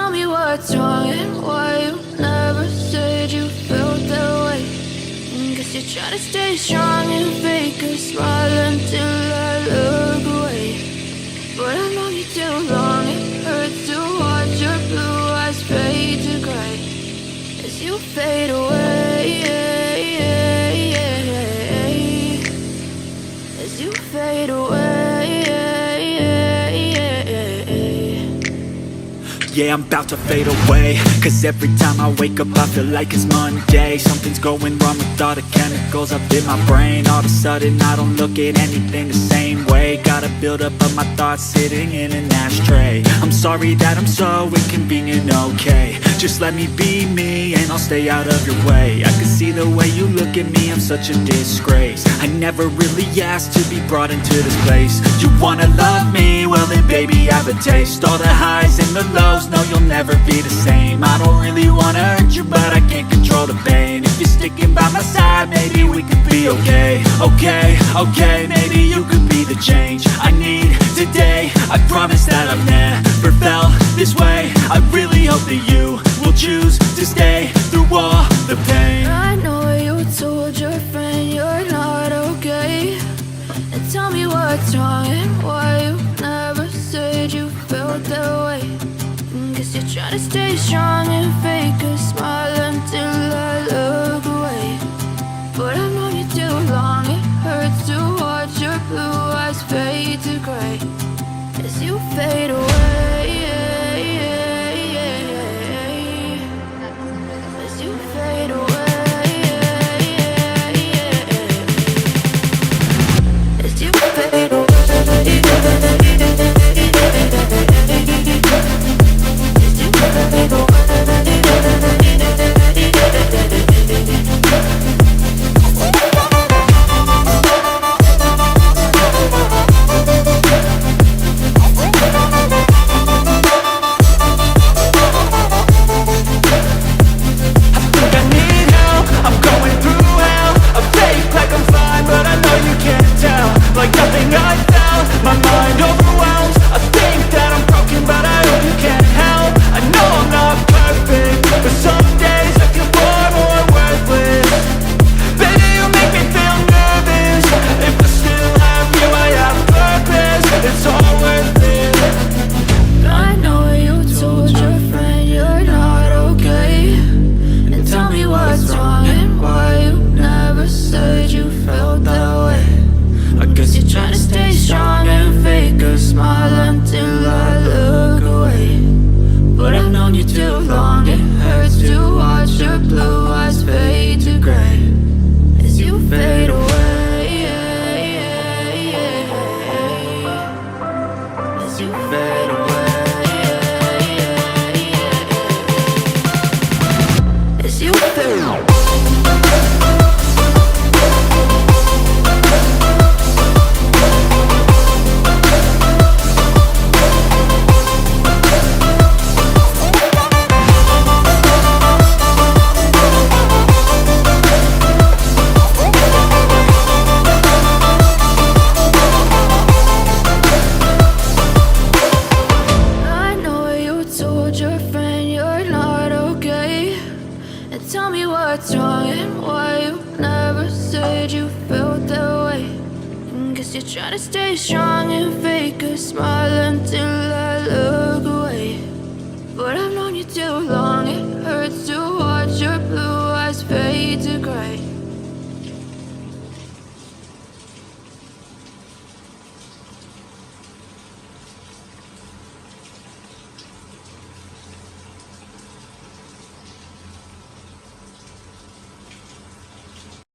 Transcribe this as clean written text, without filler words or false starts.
tell me what's wrong and why you never said you felt that way. Guess you're trying to stay strong and fake a smile until I look away. But I've known you too long, it hurts to watch your blue eyes fade to gray as you fade away, as you fade away. Yeah, I'm about to fade away, cause every time I wake up I feel like it's Monday. Something's going wrong with all the chemicals up in my brain. All of a sudden I don't look at anything the same way. Gotta build up of my thoughts sitting in an ashtray. I'm sorry that I'm so inconvenient, okay. Just let me be me and I'll stay out of your way. I can see the way you look at me, I'm such a disgrace. I never really asked to be brought into this place. You wanna love me? Well then baby, have a taste. All the highs and the lows, no, you'll never be the same. I don't really wanna hurt you, but I can't control the pain. If you're sticking by my side, maybe we could be okay. Okay, maybe you could be the change I need today. I promise that I've never felt this way. I really hope that you will choose to stay through all the pain. I know you told your friend you're not okay, and tell me what's wrong and why you never said you felt that way. Guess you're trying to stay strong and fake a smile until I look away. But I've known you too long, it hurts to watch your blue eyes fade to gray as you fade away, as you fade away, as you fade away. Tell me what's wrong and why you never said you felt that way. Guess you're trying to stay strong and fake a smile until I look away. But I've known you too long, it hurts to watch your blue eyes fade to gray